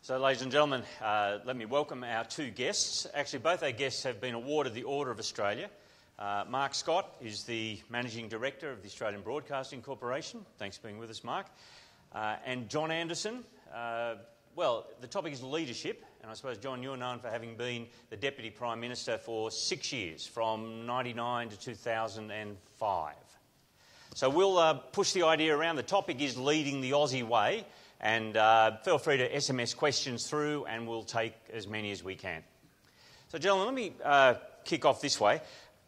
So, ladies and gentlemen, let me welcome our two guests. Actually, both our guests have been awarded the Order of Australia. Mark Scott is the Managing Director of the Australian Broadcasting Corporation. Thanks for being with us, Mark. And John Anderson. Well, the topic is leadership, and I suppose, John, you're known for having been the Deputy Prime Minister for 6 years, from 1999 to 2005. So we'll push the idea around. The topic is leading the Aussie way. And feel free to SMS questions through and we'll take as many as we can. So, gentlemen, let me kick off this way.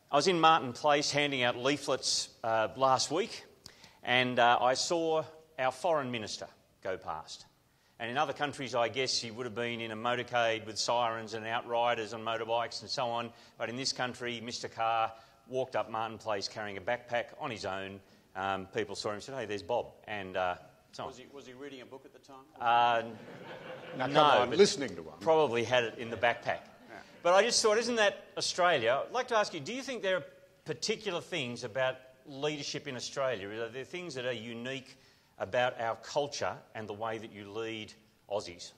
I was in Martin Place handing out leaflets last week and I saw our Foreign Minister go past. And in other countries, I guess he would have been in a motorcade with sirens and outriders on motorbikes and so on. But in this country, Mr Carr walked up Martin Place carrying a backpack on his own. People saw him and said, "Hey, there's Bob." And Was he reading a book at the time? No, but listening to one. Probably had it in the backpack. Yeah. But I just thought, isn't that Australia? I'd like to ask you, do you think there are particular things about leadership in Australia? Are there things that are unique about our culture and the way that you lead Aussies?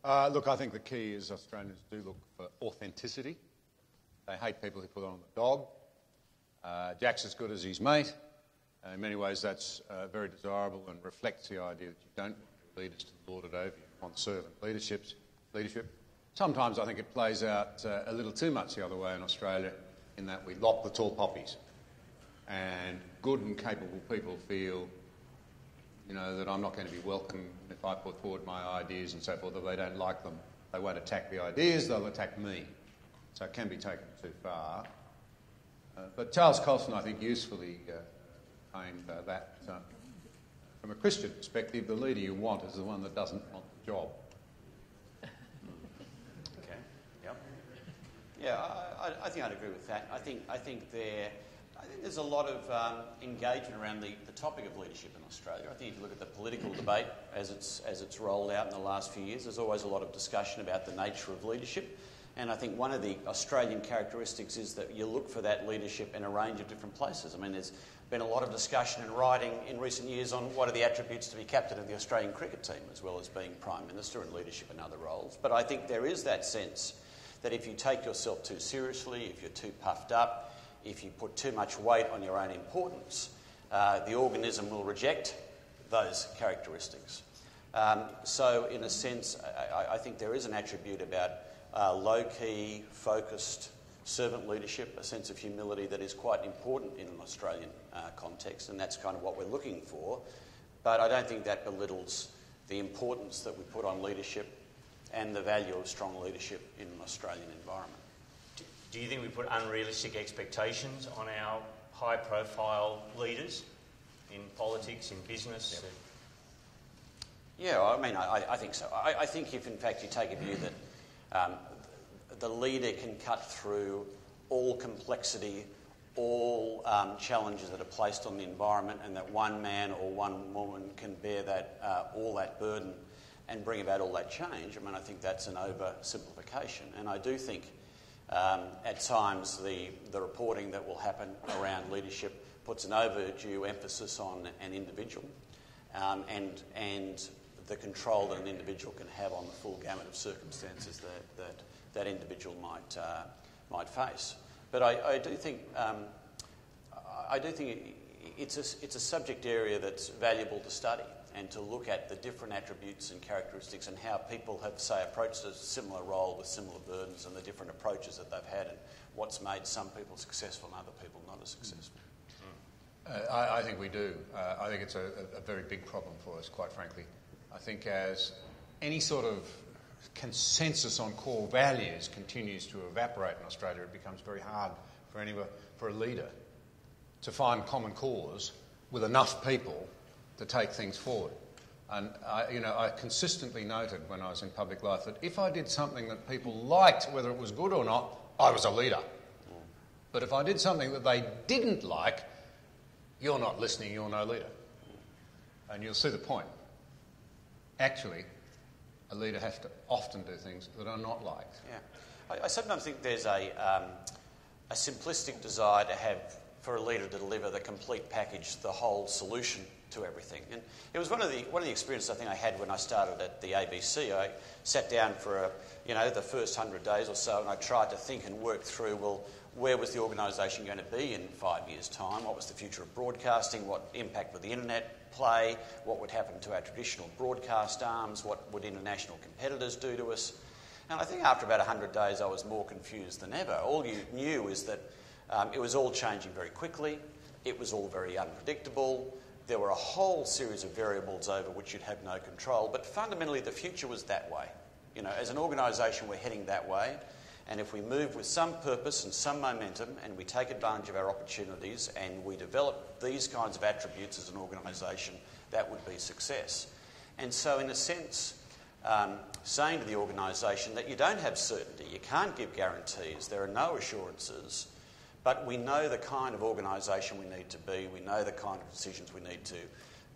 Look, I think the key is Australians do look for authenticity. They hate people who put on the dog. Jack's as good as his mate. In many ways, that's very desirable and reflects the idea that you don't want your leaders to lord it over you. You want servant leadership. Sometimes I think it plays out a little too much the other way in Australia, in that we lop the tall poppies. And good and capable people feel, that I'm not going to be welcome if I put forward my ideas and so forth, if they don't like them. They won't attack the ideas, they'll attack me. So it can be taken too far. But Charles Colson, I think, usefully aimed that. From a Christian perspective, the leader you want is the one that doesn't want the job. Okay. Yep. Yeah, I think I'd agree with that. I think there's a lot of engagement around the topic of leadership in Australia. I think if you look at the political debate as it's rolled out in the last few years, there's always a lot of discussion about the nature of leadership. And I think one of the Australian characteristics is that you look for that leadership in a range of different places. I mean, there's been a lot of discussion and writing in recent years on what are the attributes to be captain of the Australian cricket team, as well as being Prime Minister and leadership in other roles. But I think there is that sense that if you take yourself too seriously, if you're too puffed up, if you put too much weight on your own importance, the organism will reject those characteristics. So in a sense, I think there is an attribute about low-key, focused servant leadership, a sense of humility that is quite important in an Australian context, and that's kind of what we're looking for. But I don't think that belittles the importance that we put on leadership and the value of strong leadership in an Australian environment. Do you think we put unrealistic expectations on our high-profile leaders in politics, in business? Yeah, I mean, I think so. I think if, in fact, you take a view that the leader can cut through all complexity, all challenges that are placed on the environment, and that one man or one woman can bear that all that burden and bring about all that change. I mean, I think that's an oversimplification. And I do think at times the reporting that will happen around leadership puts an overdue emphasis on an individual and the control that an individual can have on the full gamut of circumstances that individual might face. But I do think it's a subject area that's valuable to study and to look at the different attributes and characteristics and how people have, say, approached a similar role with similar burdens and the different approaches that they've had and what's made some people successful and other people not as successful. I think we do. I think it's a very big problem for us, quite frankly. I think as any sort of consensus on core values continues to evaporate in Australia, it becomes very hard for a leader to find common cause with enough people to take things forward. And I consistently noted when I was in public life that if I did something that people liked, whether it was good or not, I was a leader. But if I did something that they didn't like, you're not listening, you're no leader. And you'll see the point. Actually, a leader has to often do things that are not liked. Yeah. I sometimes think there's a simplistic desire to have for a leader to deliver the complete package, the whole solution to everything. And it was one of the experiences I think I had when I started at the ABC. I sat down for the first 100 days or so, and I tried to think and work through, well, where was the organisation going to be in 5 years' time? What was the future of broadcasting? What impact would the internet play? What would happen to our traditional broadcast arms? What would international competitors do to us? And I think after about 100 days, I was more confused than ever. All you knew is that it was all changing very quickly. It was all very unpredictable. There were a whole series of variables over which you'd have no control. But fundamentally, the future was that way. As an organisation, we're heading that way. And if we move with some purpose and some momentum, and we take advantage of our opportunities, and we develop these kinds of attributes as an organisation, that would be success. And so, in a sense, saying to the organisation that you don't have certainty, you can't give guarantees, there are no assurances, but we know the kind of organisation we need to be, we know the kind of decisions we need to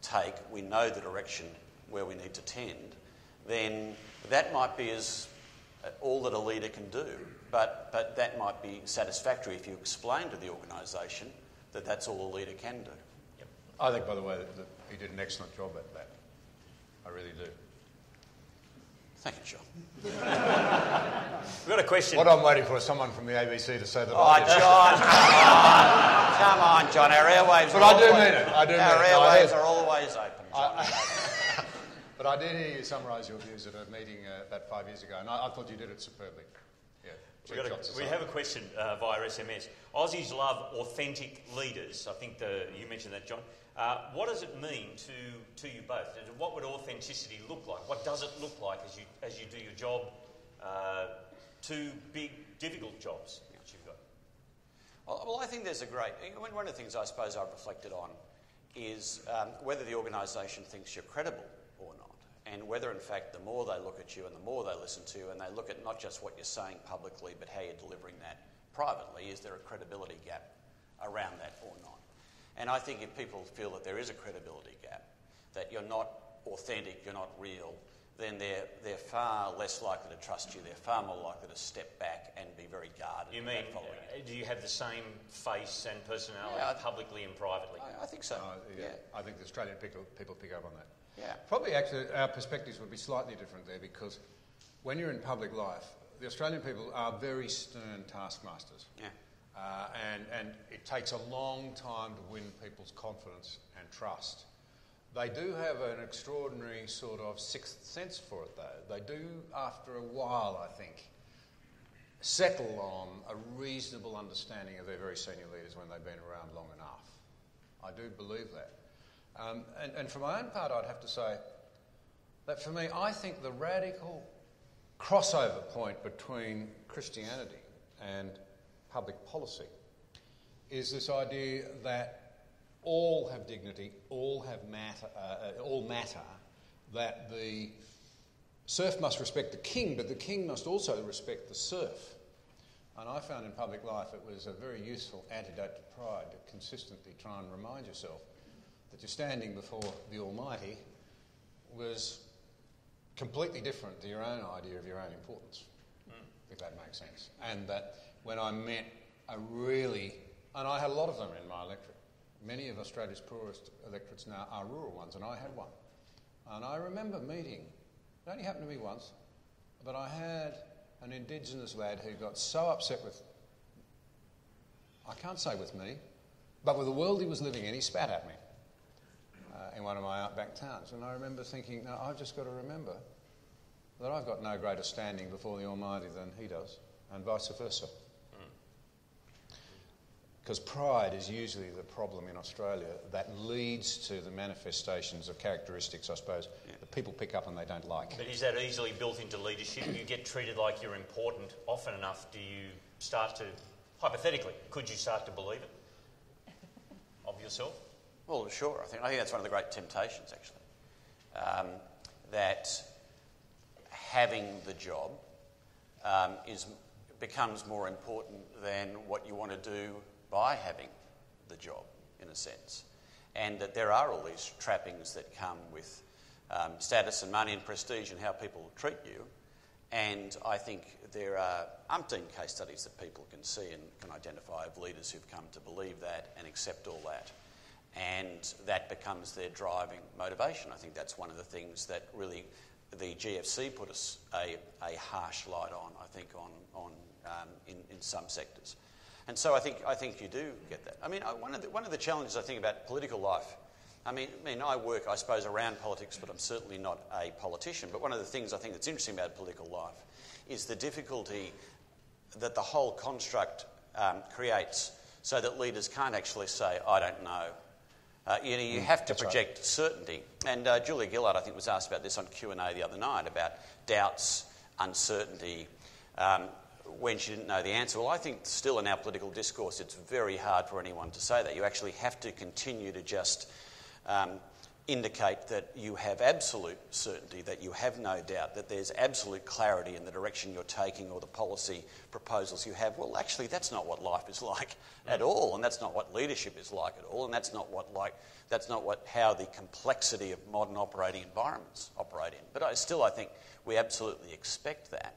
take, we know the direction where we need to tend, then that might be all that a leader can do. But that might be satisfactory if you explain to the organisation that that's all a leader can do. Yep. I think, by the way, that he did an excellent job at that. I really do. Thank you, John. We've got a question. What I'm waiting for is someone from the ABC to say that. Oh, John, come on, John. Our airwaves. But I do mean it. Our airwaves are always open, John. But I did hear you summarise your views at a meeting about 5 years ago, and I thought you did it superbly. Yeah. We have a question via SMS. Aussies love authentic leaders. I think you mentioned that, John. What does it mean to you both? What would authenticity look like? What does it look like as you do your job? Two big, difficult jobs that you've got. Well, I think there's one of the things I suppose I've reflected on is whether the organisation thinks you're credible or not, and whether, in fact, the more they look at you and the more they listen to you, and they look at not just what you're saying publicly, but how you're delivering that privately, is there a credibility gap around that or not? And I think if people feel that there is a credibility gap, that you're not authentic, you're not real, then they're far less likely to trust you. They're far more likely to step back and be very guarded. You mean, do you have the same face and personality publicly and privately? I think so. Yeah. I think the Australian people pick up on that. Yeah. Probably, actually, our perspectives would be slightly different there, because when you're in public life, the Australian people are very stern taskmasters. Yeah. And it takes a long time to win people's confidence and trust. They do have an extraordinary sort of sixth sense for it, though. They do, after a while, I think, settle on a reasonable understanding of their very senior leaders when they've been around long enough. I do believe that. And for my own part, I'd have to say that for me, I think the radical crossover point between Christianity and public policy is this idea that all have dignity, all matter, that the serf must respect the king, but the king must also respect the serf. And I found in public life it was a very useful antidote to pride to consistently try and remind yourself that you're standing before the Almighty was completely different to your own idea of your own importance, if that makes sense. And that when I met and I had a lot of them in my electorate. Many of Australia's poorest electorates now are rural ones, and I had one. And I remember meeting, it only happened to me once, but I had an Indigenous lad who got so upset with, I can't say with me, but with the world he was living in. He spat at me in one of my outback towns. And I remember thinking, no, I've just got to remember that I've got no greater standing before the Almighty than he does, and vice versa. Because pride is usually the problem in Australia that leads to the manifestations of characteristics, I suppose, that people pick up and they don't like. But is that easily built into leadership? You get treated like you're important often enough, do you start to, hypothetically, could you start to believe it of yourself? Well, sure. I think that's one of the great temptations, actually. That having the job becomes more important than what you want to do by having the job, in a sense. And that there are all these trappings that come with status and money and prestige and how people treat you. And I think there are umpteen case studies that people can see and can identify of leaders who've come to believe that and accept all that. And that becomes their driving motivation. I think that's one of the things that really the GFC put us a harsh light on, I think, in some sectors. And so I think you do get that. I mean, one of the challenges I think about political life, I mean, I work, I suppose, around politics, but I'm certainly not a politician. But one of the things I think that's interesting about political life is the difficulty that the whole construct creates so that leaders can't actually say, I don't know. You have to project certainty. And Julia Gillard, I think, was asked about this on Q&A the other night about doubts, uncertainty, when she didn't know the answer. Well, I think still in our political discourse it's very hard for anyone to say that. You actually have to continue to just indicate that you have absolute certainty, that you have no doubt, that there's absolute clarity in the direction you're taking or the policy proposals you have. Well, actually, that's not what life is like at all, and that's not what leadership is like at all, and that's not how the complexity of modern operating environments operate in. But I think we absolutely expect that,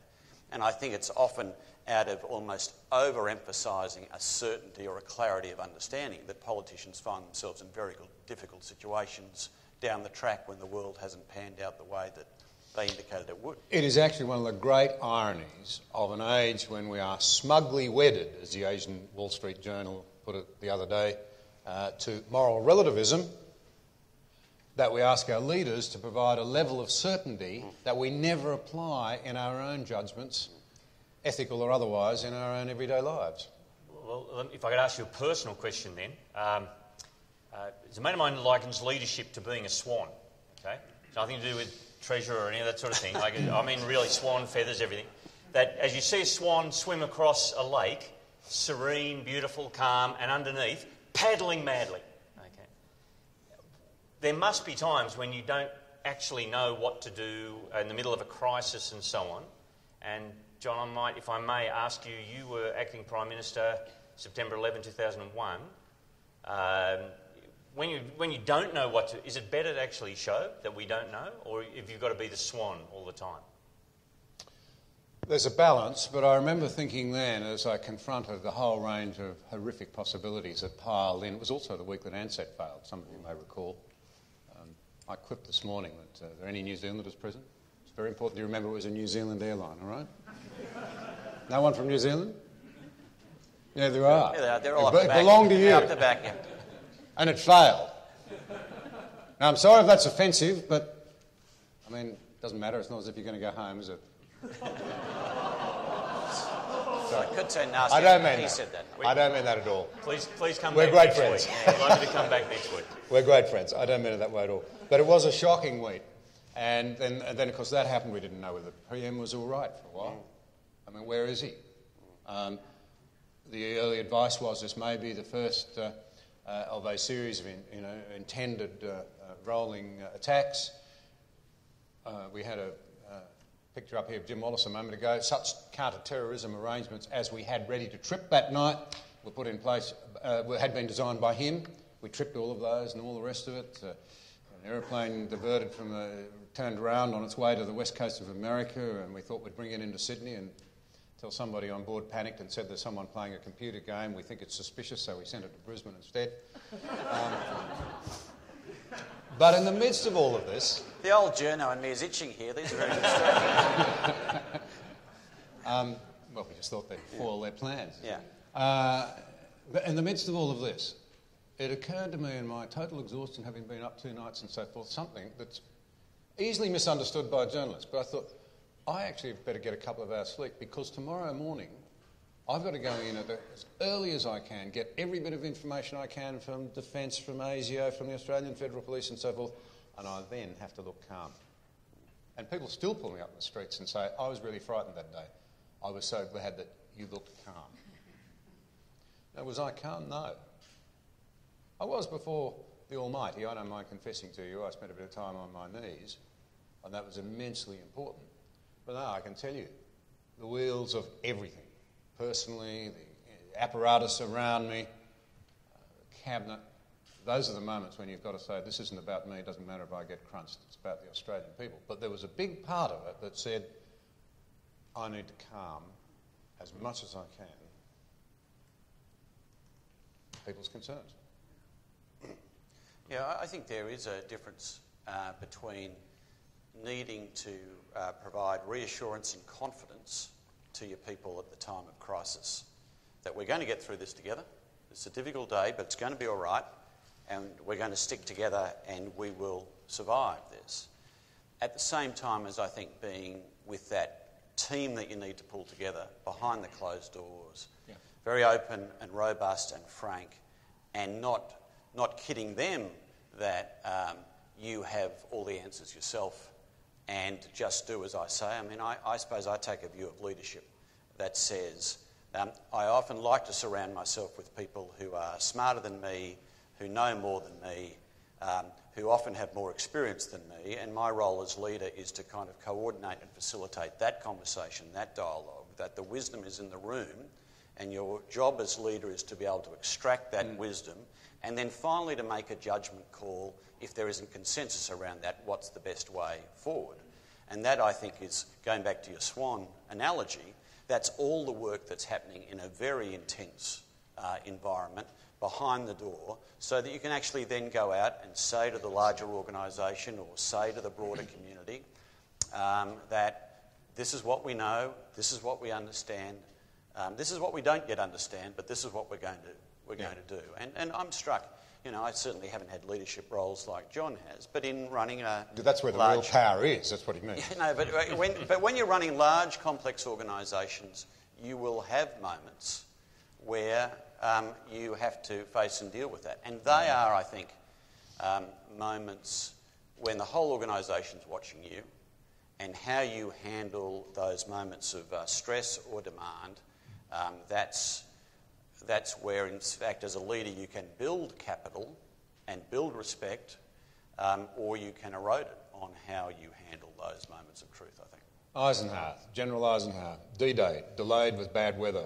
and I think it's often out of almost overemphasising a certainty or a clarity of understanding that politicians find themselves in very difficult situations down the track when the world hasn't panned out the way that they indicated it would. It is actually one of the great ironies of an age when we are smugly wedded, as the Asian Wall Street Journal put it the other day, to moral relativism, that we ask our leaders to provide a level of certainty that we never apply in our own judgments, ethical or otherwise, in our own everyday lives. Well, if I could ask you a personal question then. A mate of mine likens leadership to being a swan, okay? It's nothing to do with treasure or any of that sort of thing. I mean really swan, feathers, everything. That as you see a swan swim across a lake, serene, beautiful, calm, and underneath, paddling madly, okay? There must be times when you don't actually know what to do in the middle of a crisis and so on. And John, if I may ask you, you were acting Prime Minister September 11, 2001. When you don't know what to... Is it better to actually show that we don't know, or have you got to be the swan all the time? There's a balance, but I remember thinking then, as I confronted the whole range of horrific possibilities that piled in, it was also the week that Ansett failed, some of you may recall. I quipped this morning that are there any New Zealanders present? It's very important to remember it was a New Zealand airline, all right? No one from New Zealand? Yeah, there are. Yeah, they're all up the back. It belonged to you. Up the back, yeah. And it failed. Now, I'm sorry if that's offensive, but, I mean, it doesn't matter. It's not as if you're going to go home, is it? So I could say nasty. I don't mean he that. Said that. I don't mean that at all. Please come We're back great next friends. week. I'd love you to come back next week. We're great friends. I don't mean it that way at all. But it was a shocking week. And then of course, that happened. We didn't know whether the PM was all right for a while. I mean, where is he? The early advice was this may be the first of a series of intended rolling attacks. We had a picture up here of Jim Wallace a moment ago. Such counter-terrorism arrangements as we had ready to trip that night were put in place, had been designed by him. We tripped all of those and all the rest of it. An aeroplane diverted turned around on its way to the west coast of America, and we thought we'd bring it into Sydney, and until somebody on board panicked and said there's someone playing a computer game, we think it's suspicious, so we sent it to Brisbane instead. But in the midst of all of this... The old journo and me is itching here. These are very good stories. Well, we just thought they'd foil their plans. Yeah. But in the midst of all of this, it occurred to me in my total exhaustion, having been up 2 nights and so forth, something that's easily misunderstood by journalists. But I thought, I actually better get a couple of hours sleep, because tomorrow morning I've got to go in as early as I can, get every bit of information I can from Defence, from ASIO, from the Australian Federal Police and so forth, and I then have to look calm. And people still pull me up in the streets and say, I was really frightened that day. I was so glad that you looked calm. Now, was I calm? No. I was before the Almighty. I don't mind confessing to you, I spent a bit of time on my knees, and that was immensely important. But no, I can tell you, the wheels of everything, personally, the apparatus around me, the cabinet, those are the moments when you've got to say, this isn't about me, it doesn't matter if I get crunched, it's about the Australian people. But there was a big part of it that said, I need to calm as much as I can people's concerns. Yeah, I think there is a difference between needing to provide reassurance and confidence to your people at the time of crisis, that we're going to get through this together. It's a difficult day, but it's going to be all right, and we're going to stick together and we will survive this. At the same time as I think being with that team that you need to pull together behind the closed doors, very open and robust and frank, and not kidding them that you have all the answers yourself and just do as I say. I mean, I suppose I take a view of leadership that says I often like to surround myself with people who are smarter than me, who know more than me, who often have more experience than me, and my role as leader is to kind of coordinate and facilitate that conversation, that dialogue, that the wisdom is in the room, and your job as leader is to be able to extract that wisdom, and then finally to make a judgment call, if there isn't consensus around that, what's the best way forward. And that, I think, is, going back to your swan analogy, that's all the work that's happening in a very intense environment behind the door, so that you can actually then go out and say to the larger organisation or say to the broader community that this is what we know, this is what we understand, this is what we don't yet understand, but this is what we're going to do. And I'm struck. You know, I certainly haven't had leadership roles like John has, but in running a that's where the real power is. That's what he means. No, but when you're running large, complex organisations, you will have moments where you have to face and deal with that, and they are, I think, moments when the whole organisation's watching you, and how you handle those moments of stress or demand. That's where, in fact, as a leader, you can build capital and build respect, or you can erode it on how you handle those moments of truth, I think. General Eisenhower, D-Day, delayed with bad weather.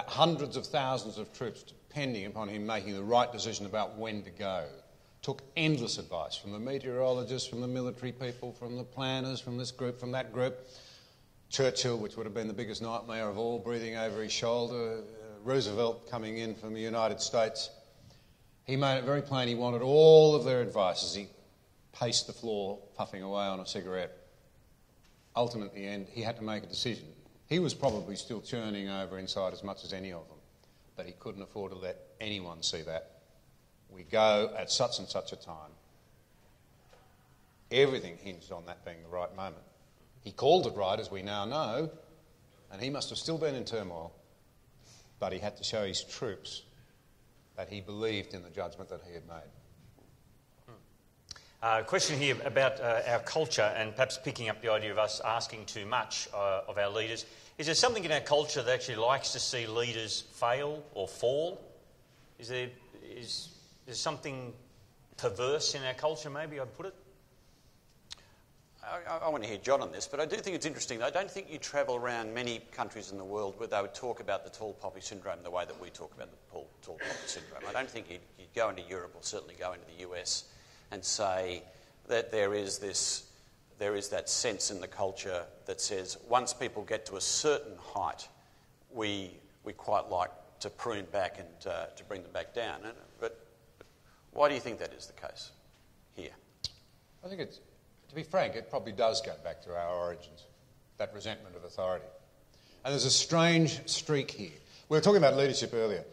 Hundreds of thousands of troops depending upon him making the right decision about when to go. Took endless advice from the meteorologists, from the military people, from the planners, from this group, from that group. Churchill, which would have been the biggest nightmare of all, breathing over his shoulder. Roosevelt coming in from the United States. He made it very plain he wanted all of their advice as he paced the floor, puffing away on a cigarette. Ultimately, in the end, he had to make a decision. He was probably still churning over inside as much as any of them, but he couldn't afford to let anyone see that. We go at such and such a time. Everything hinged on that being the right moment. He called it right, as we now know, and he must have still been in turmoil, but he had to show his troops that he believed in the judgment that he had made. A question here about our culture, and perhaps picking up the idea of us asking too much of our leaders. Is there something in our culture that actually likes to see leaders fail or fall? Is there something perverse in our culture, maybe I'd put it? I want to hear John on this, but I do think it's interesting. I don't think you travel around many countries in the world where they would talk about the tall poppy syndrome the way that we talk about the tall poppy syndrome. I don't think you'd go into Europe, or certainly go into the US, and say that there is that sense in the culture that says once people get to a certain height, we quite like to prune back and to bring them back down. But why do you think that is the case here? I think it's, to be frank, it probably does go back to our origins, that resentment of authority. And there's a strange streak here. We were talking about leadership earlier.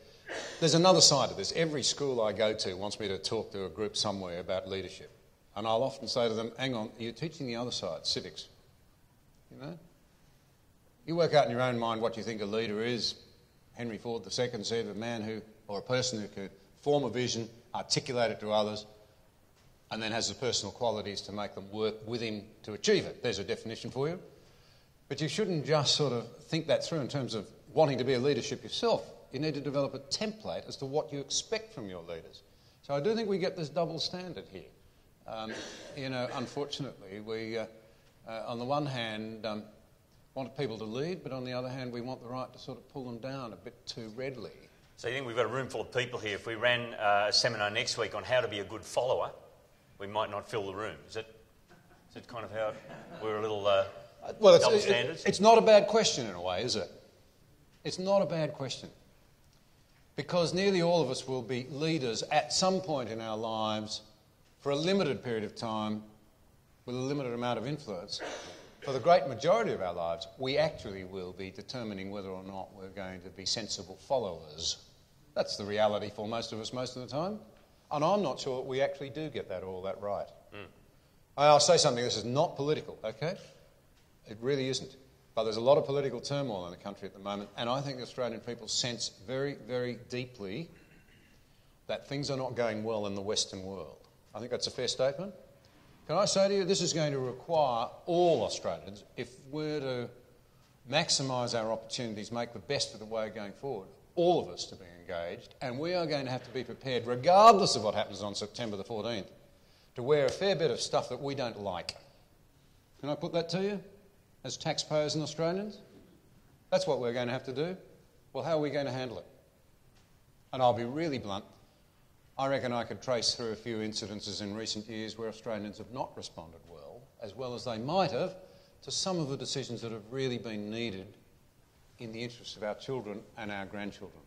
There's another side to this. Every school I go to wants me to talk to a group somewhere about leadership. And I'll often say to them, hang on, you're teaching the other side, civics. You know? You work out in your own mind what you think a leader is. Henry Ford II said a man who, or a person who could form a vision, articulate it to others, and then has the personal qualities to make them work with him to achieve it. There's a definition for you. But you shouldn't just sort of think that through in terms of wanting to be a leadership yourself. You need to develop a template as to what you expect from your leaders. So I do think we get this double standard here. Unfortunately, we, on the one hand, want people to lead, but on the other hand, we want the right to sort of pull them down a bit too readily. So you think we've got a room full of people here. If we ran a seminar next week on how to be a good follower, we might not fill the room. Is it kind of how we're a little Well, double standards? It's not a bad question in a way, is it? It's not a bad question. Because nearly all of us will be leaders at some point in our lives for a limited period of time with a limited amount of influence. For the great majority of our lives, we actually will be determining whether or not we're going to be sensible followers. That's the reality for most of us most of the time. And I'm not sure we actually do get that all that right. I'll say something, this is not political, okay? It really isn't. But there's a lot of political turmoil in the country at the moment, and I think the Australian people sense very, very deeply that things are not going well in the Western world. I think that's a fair statement. Can I say to you, this is going to require all Australians, if we're to maximise our opportunities, make the best of the way going forward, all of us to be engaged, and we are going to have to be prepared, regardless of what happens on September the 14th, to wear a fair bit of stuff that we don't like. Can I put that to you? As taxpayers and Australians? That's what we're going to have to do. Well, how are we going to handle it? And I'll be really blunt. I reckon I could trace through a few incidences in recent years where Australians have not responded well as they might have, to some of the decisions that have really been needed in the interests of our children and our grandchildren.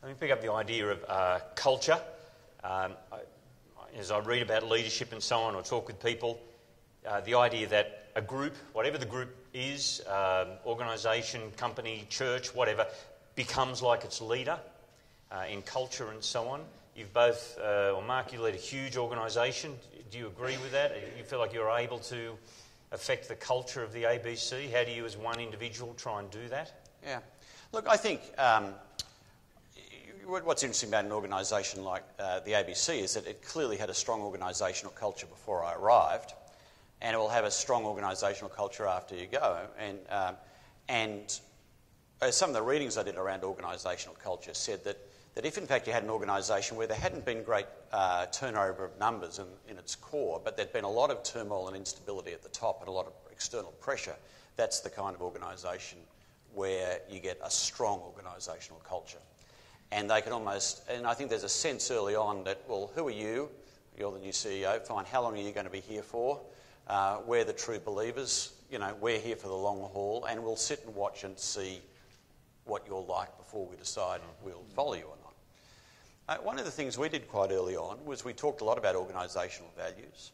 Let me pick up the idea of culture. As I read about leadership and so on, or talk with people, the idea that a group, whatever the group is, organisation, company, church, whatever, becomes like its leader in culture and so on. You've both, Mark, you lead a huge organisation. Do you agree with that? You feel like you're able to affect the culture of the ABC? How do you as one individual try and do that? Yeah. Look, I think what's interesting about an organisation like the ABC is that it clearly had a strong organisational culture before I arrived, and it will have a strong organisational culture after you go. And some of the readings I did around organisational culture said that if in fact you had an organisation where there hadn't been great turnover of numbers in its core, but there'd been a lot of turmoil and instability at the top and a lot of external pressure, that's the kind of organisation where you get a strong organisational culture. And they can almost, and I think there's a sense early on that, well, who are you? You're the new CEO. Fine, how long are you going to be here for? We're the true believers. You know, we're here for the long haul, and we'll sit and watch and see what you're like before we decide we'll follow you or not. One of the things we did quite early on was we talked a lot about organisational values.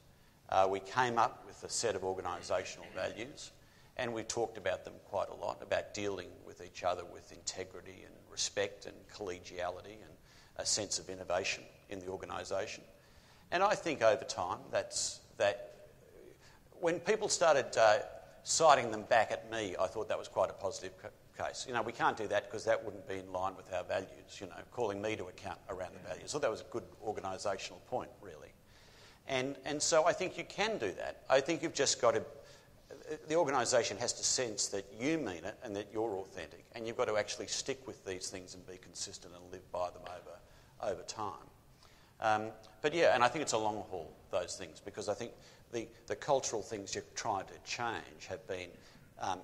We came up with a set of organisational values, and we talked about them quite a lot, about dealing with each other with integrity and respect and collegiality and a sense of innovation in the organisation. And I think over time that when people started citing them back at me, I thought that was quite a positive case. You know, we can't do that because that wouldn't be in line with our values, you know, calling me to account around the values. So that was a good organisational point, really. And so I think you can do that. I think you've just got to... The organisation has to sense that you mean it and that you're authentic, and you've got to actually stick with these things and be consistent and live by them over time. But yeah, and I think it's a long haul, those things, because I think the cultural things you're trying to change have been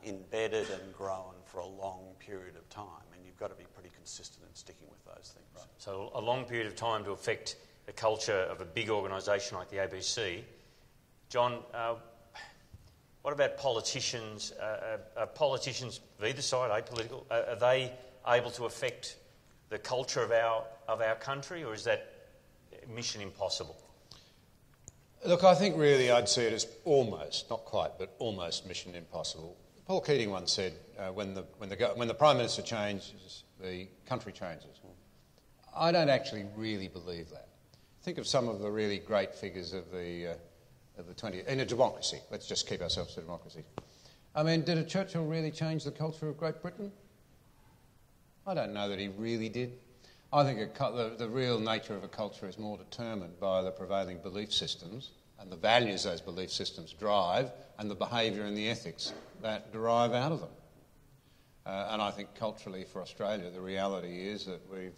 embedded and grown for a long period of time, and you've got to be pretty consistent in sticking with those things. Right. So a long period of time to affect the culture of a big organisation like the ABC. John, what about politicians? Are politicians of either side, apolitical, are they able to affect the culture of our country, or is that mission impossible? Look, I think really I'd see it as almost, not quite, but almost mission impossible. Paul Keating once said, when the Prime Minister changes, the country changes. I don't actually really believe that. Think of some of the really great figures of the 20th... In a democracy, let's just keep ourselves to democracy. I mean, did a Churchill really change the culture of Great Britain? I don't know that he really did. I think the real nature of a culture is more determined by the prevailing belief systems and the values those belief systems drive and the behaviour and the ethics that derive out of them. And I think culturally for Australia, the reality is that we've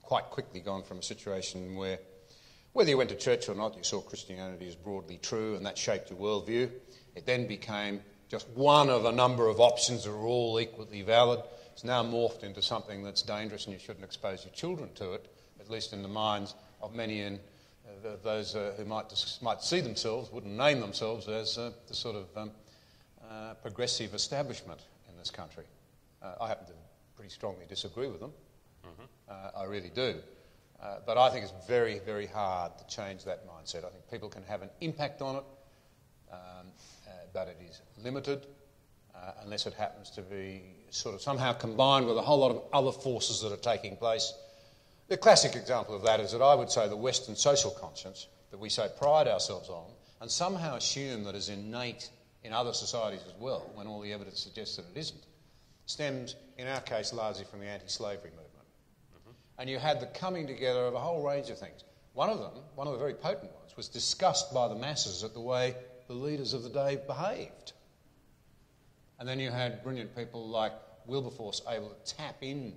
quite quickly gone from a situation where, whether you went to church or not, you saw Christianity as broadly true and that shaped your worldview. It then became just one of a number of options that are all equally valid. It's now morphed into something that's dangerous and you shouldn't expose your children to it, at least in the minds of many in those who might see themselves, wouldn't name themselves as the sort of progressive establishment in this country. I happen to pretty strongly disagree with them. I really do. But I think it's very, very hard to change that mindset. I think people can have an impact on it, but it is limited unless it happens to be sort of somehow combined with a whole lot of other forces that are taking place. The classic example of that is that I would say the Western social conscience that we so pride ourselves on and somehow assume that is innate in other societies as well, when all the evidence suggests that it isn't, stems, in our case, largely from the anti-slavery movement. And you had the coming together of a whole range of things. One of them, one of the very potent ones, was discussed by the masses at the way the leaders of the day behaved. And then you had brilliant people like Wilberforce able to tap in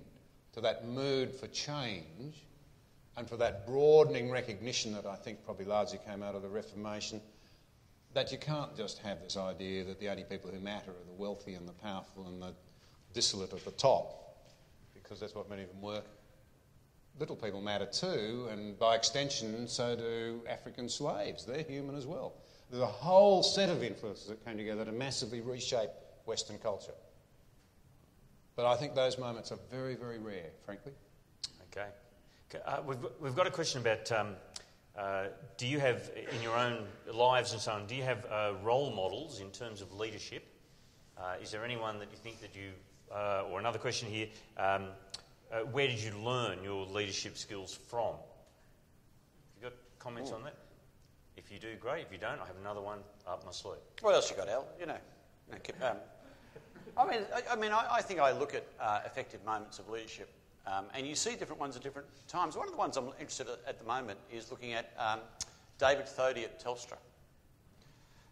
to that mood for change and for that broadening recognition that I think probably largely came out of the Reformation, that you can't just have this idea that the only people who matter are the wealthy and the powerful and the dissolute at the top, because that's what many of them were. Little people matter too, and by extension, so do African slaves. They're human as well. There's a whole set of influences that came together to massively reshape Western culture. But I think those moments are very, very rare, frankly. Okay. We've got a question about, do you have, in your own lives and so on, do you have role models in terms of leadership? Is there anyone that you think that you, or another question here, where did you learn your leadership skills from? Have you got comments on that? If you do, great. If you don't, I have another one up my sleeve. What else you got, Al? You know. I think I look at effective moments of leadership, and you see different ones at different times. One of the ones I'm interested in at the moment is looking at David Thodey at Telstra.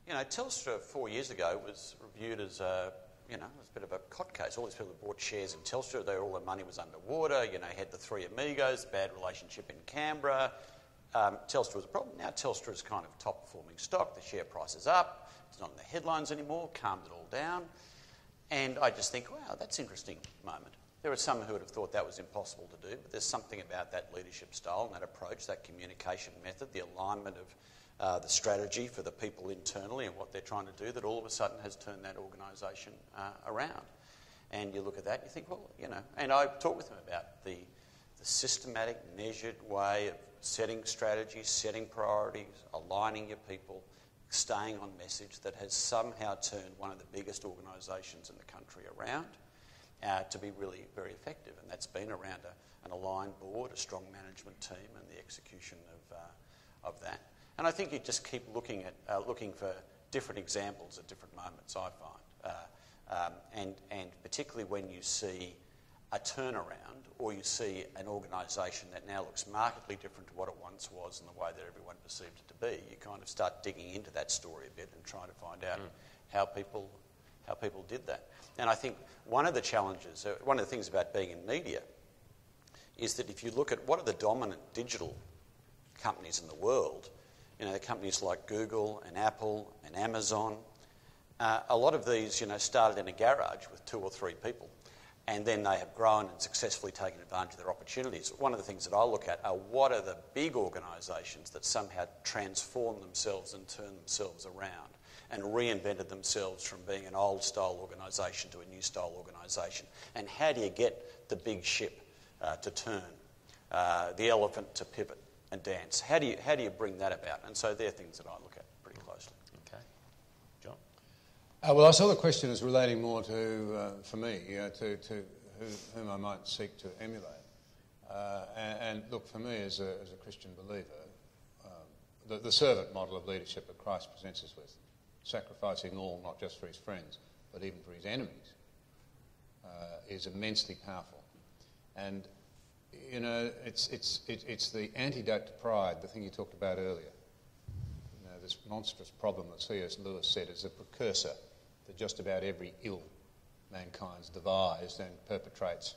You know, Telstra 4 years ago was reviewed as it was a bit of a cot case. All these people who bought shares in Telstra, all their money was underwater. You know, had the three amigos, bad relationship in Canberra. Telstra was a problem. Now Telstra is kind of top performing stock. The share price is up. It's not in the headlines anymore. Calmed it all down. And I just think, wow, that's an interesting moment. There are some who would have thought that was impossible to do, but there's something about that leadership style and that approach, that communication method, the alignment of the strategy for the people internally and what they're trying to do that all of a sudden has turned that organisation around. And you look at that and you think, well, you know, and I talk with them about the systematic, measured way of setting strategies, setting priorities, aligning your people, staying on message that has somehow turned one of the biggest organisations in the country around to be really very effective. And that's been around an aligned board, a strong management team and the execution of that. And I think you just keep looking for different examples at different moments, I find. And particularly when you see a turnaround or you see an organisation that now looks markedly different to what it once was and the way that everyone perceived it to be, you kind of start digging into that story a bit and trying to find out how people did that. And I think one of the challenges, one of the things about being in media is that if you look at what are the dominant digital companies in the world, you know, the companies like Google and Apple and Amazon, a lot of these, you know, started in a garage with 2 or 3 people. And then they have grown and successfully taken advantage of their opportunities. One of the things that I look at are what are the big organisations that somehow transformed themselves and turned themselves around and reinvented themselves from being an old-style organisation to a new-style organisation. And how do you get the big ship to turn, the elephant to pivot and dance? How do you bring that about? And so they're things that I look at pretty closely. Okay. John? Well, I saw the question as relating more to, for me, to whom I might seek to emulate. And look, for me as a Christian believer, the servant model of leadership that Christ presents us with, sacrificing all, not just for his friends, but even for his enemies, is immensely powerful. And, you know, it's the antidote to pride, the thing you talked about earlier. You know, this monstrous problem that C.S. Lewis said is a precursor to just about every ill mankind's devised and perpetrates.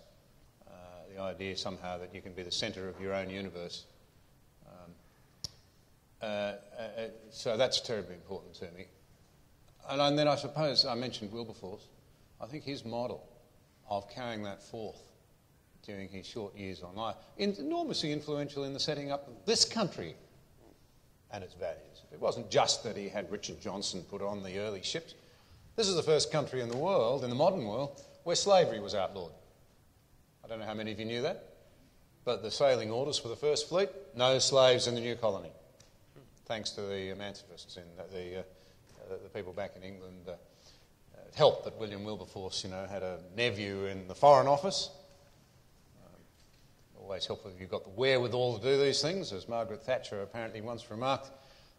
The idea somehow that you can be the centre of your own universe. So that's terribly important to me. And then I suppose I mentioned Wilberforce. I think his model of carrying that forth during his short years on life, enormously influential in the setting up of this country and its values. It wasn't just that he had Richard Johnson put on the early ships. This is the first country in the world, in the modern world, where slavery was outlawed. I don't know how many of you knew that, but the sailing orders for the first fleet, no slaves in the new colony. Thanks to the emancipists and the people back in England. It helped that William Wilberforce, had a nephew in the Foreign Office. Always helpful if you've got the wherewithal to do these things. As Margaret Thatcher apparently once remarked,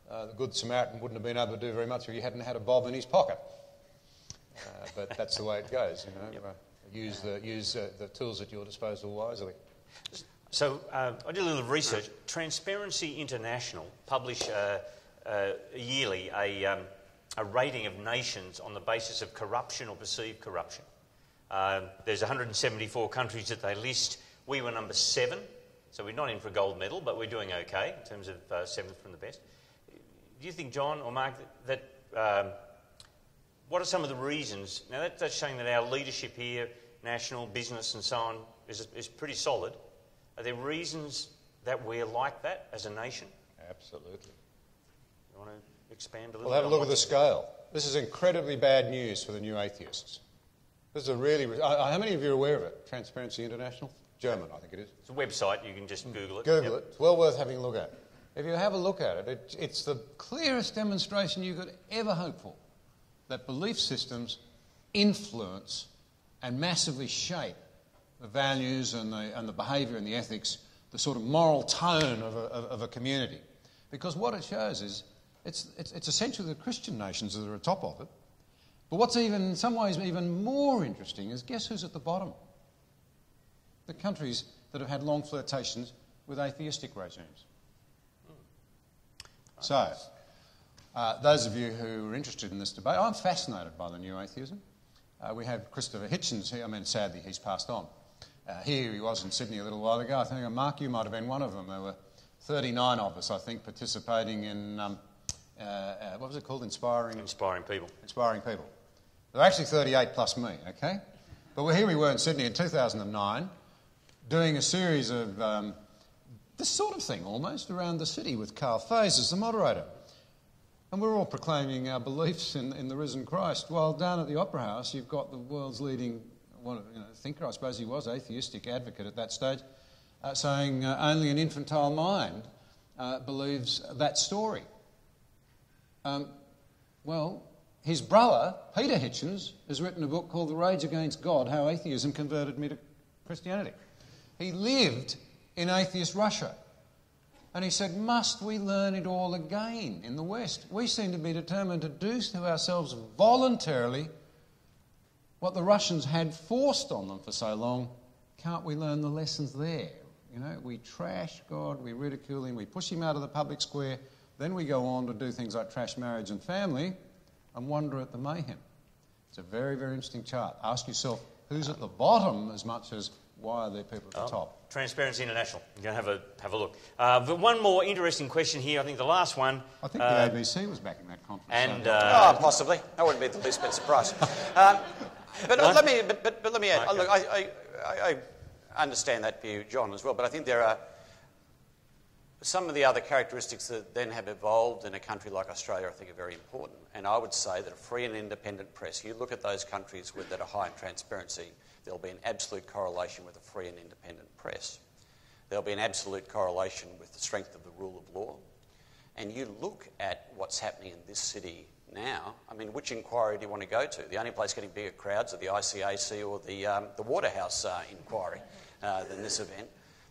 the Good Samaritan wouldn't have been able to do very much if he hadn't had a bob in his pocket. But that's the way it goes, Yep. Use the tools at your disposal wisely. So I did a little research. Transparency International publish yearly a rating of nations on the basis of corruption or perceived corruption. There's 174 countries that they list. We were number 7, so we're not in for a gold medal, but we're doing okay in terms of 7th from the best. Do you think, John or Mark, that what are some of the reasons? Now, that's showing that our leadership here, national, business and so on, is pretty solid. Are there reasons that we're like that as a nation? Absolutely. You want to expand a little bit? Well, have a look at the scale. This is incredibly bad news for the new atheists. This is a really... how many of you are aware of it? Transparency International? German, I think it is. It's a website. You can just Google it. Google it. It's well worth having a look at. If you have a look at it, it's the clearest demonstration you could ever hope for that belief systems influence and massively shape the values and the behaviour and the ethics, the sort of moral tone of a community. Because what it shows is it's essentially the Christian nations that are at the top of it. But what's in some ways even more interesting is guess who's at the bottom? The countries that have had long flirtations with atheistic regimes. So, those of you who are interested in this debate, I'm fascinated by the new atheism. We have Christopher Hitchens here. I mean, sadly, he's passed on. Here he was in Sydney a little while ago. I think, Mark, you might have been one of them. There were 39 of us, I think, participating in, what was it called? Inspiring People. Inspiring People. There were actually 38 plus me, okay? But here we were in Sydney in 2009, doing a series of this sort of thing almost around the city with Carl Faze as the moderator. And we're all proclaiming our beliefs in the risen Christ, while down at the Opera House you've got the world's leading thinker, I suppose he was, atheistic advocate at that stage, saying only an infantile mind believes that story. Well, his brother, Peter Hitchens, has written a book called The Rage Against God, How Atheism Converted Me to Christianity. He lived in atheist Russia. And he said, must we learn it all again in the West? We seem to be determined to do to ourselves voluntarily what the Russians had forced on them for so long. Can't we learn the lessons there? We trash God, we ridicule him, we push him out of the public square, then we go on to do things like trash marriage and family and wonder at the mayhem. It's a very, very interesting chart. Ask yourself, who's at the bottom as much as why are there people at the top? Transparency International. You're going to have a look. But one more interesting question here. I think the last one. I think the ABC was back in that conference. And possibly. I wouldn't be the least bit surprised. But let me add. Look, I understand that view, John, as well. But I think there are some of the other characteristics that then have evolved in a country like Australia. I think are very important. And I would say that a free and independent press. You look at those countries that are high in transparency. There'll be an absolute correlation with a free and independent press. There'll be an absolute correlation with the strength of the rule of law. And you look at what's happening in this city now, I mean, which inquiry do you want to go to? The only place getting bigger crowds are the ICAC or the Waterhouse inquiry than this event.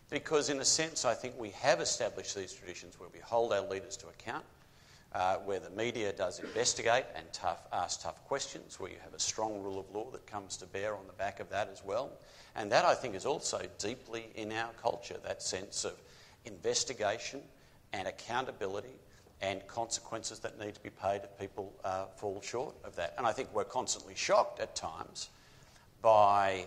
Because in a sense, I think we have established these traditions where we hold our leaders to account, where the media does investigate and ask tough questions, where you have a strong rule of law that comes to bear on the back of that as well. And that, I think, is also deeply in our culture, that sense of investigation and accountability and consequences that need to be paid if people fall short of that. And I think we're constantly shocked at times by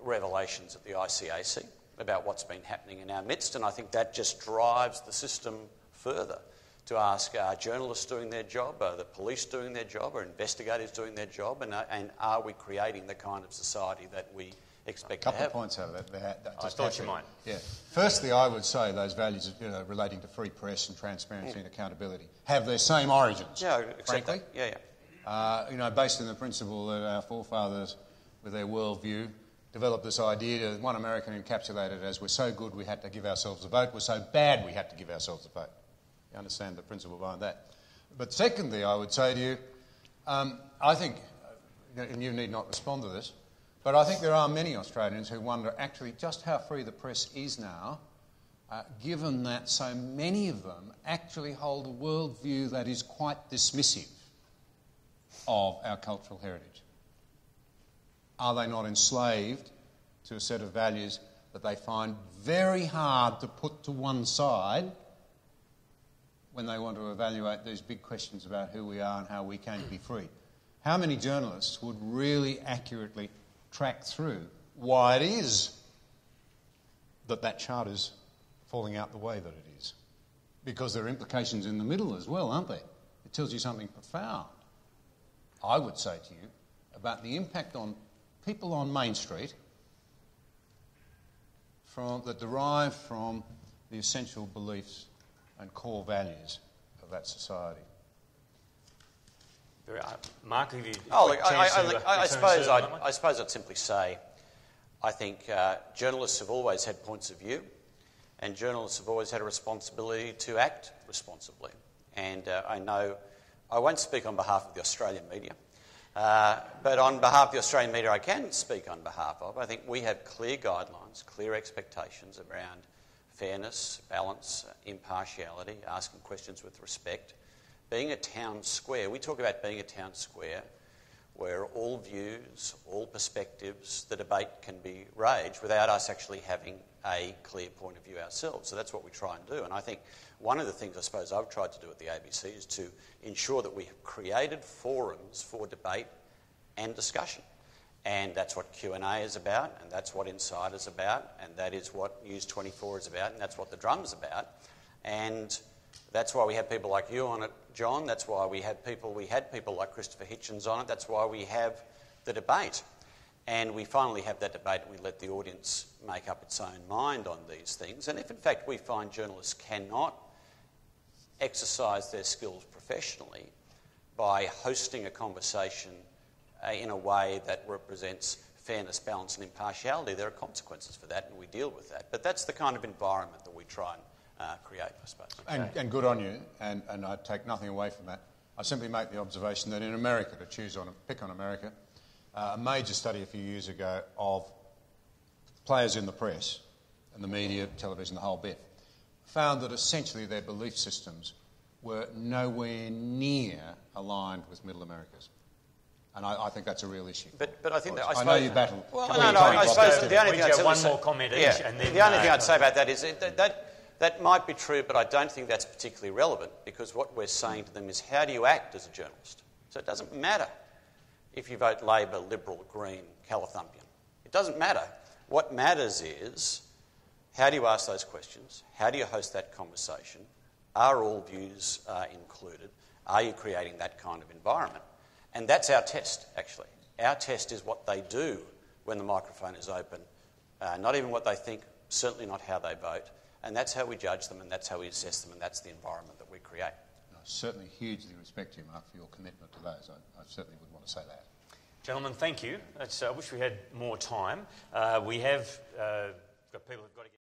revelations at the ICAC about what's been happening in our midst, and I think that just drives the system further. To ask, are journalists doing their job, are the police doing their job, are investigators doing their job, and are we creating the kind of society that we expect A couple to have. of points out of that. I thought you might. Yeah. Firstly, I would say those values, relating to free press and transparency and accountability, have their same origins. Yeah, accept frankly. that. Yeah. Based on the principle that our forefathers, with their worldview, developed this idea that one American encapsulated it as we're so good we had to give ourselves a vote, we're so bad we had to give ourselves a vote. You understand the principle behind that. But secondly, I would say to you, I think, and you need not respond to this, but I think there are many Australians who wonder actually just how free the press is now, given that so many of them actually hold a worldview that is quite dismissive of our cultural heritage. Are they not enslaved to a set of values that they find very hard to put to one side when they want to evaluate these big questions about who we are and how we came to be free? How many journalists would really accurately track through why it is that chart is falling out the way that it is? Because there are implications in the middle as well, aren't there? It tells you something profound, I would say to you, about the impact on people on Main Street that derive from the essential beliefs and core values of that society. Mark, have you... I suppose I'd simply say I think journalists have always had points of view, and journalists have always had a responsibility to act responsibly. And I know I won't speak on behalf of the Australian media, but on behalf of the Australian media I can speak on behalf of. I think we have clear guidelines, clear expectations around fairness, balance, impartiality, asking questions with respect. Being a town square, we talk about being a town square where all views, all perspectives, the debate can be raged without us actually having a clear point of view ourselves. So that's what we try and do. And I think one of the things I suppose I've tried to do at the ABC is to ensure that we have created forums for debate and discussion. And that's what Q&A is about, and that's what Inside is about, and that is what News 24 is about, and that's what The Drum's about. And that's why we have people like you on it, John. That's why we had people like Christopher Hitchens on it. That's why we have the debate. And we finally have that debate and we let the audience make up its own mind on these things. And if in fact we find journalists cannot exercise their skills professionally by hosting a conversation in a way that represents fairness, balance and impartiality, there are consequences for that and we deal with that. But that's the kind of environment that we try and create, I suppose. And good on you, and I take nothing away from that. I simply make the observation that in America, pick on America, a major study a few years ago of players in the press and the media, television, the whole bit, found that essentially their belief systems were nowhere near aligned with Middle America's. And I think that's a real issue. But I think that I know you battle. Well, I suppose the only thing I'd say... One more comment each, and then... The only thing I'd say about that is that might be true, but I don't think that's particularly relevant because what we're saying to them is how do you act as a journalist? So it doesn't matter if you vote Labor, Liberal, Green, Calathumpian. It doesn't matter. What matters is how do you ask those questions? How do you host that conversation? Are all views included? Are you creating that kind of environment? And that's our test, actually. Our test is what they do when the microphone is open, not even what they think, certainly not how they vote. And that's how we judge them, and that's how we assess them, and that's the environment that we create. I certainly hugely respect you, Mark, for your commitment to those. I certainly would want to say that. Gentlemen, thank you. I wish we had more time. We have got people who've got to get...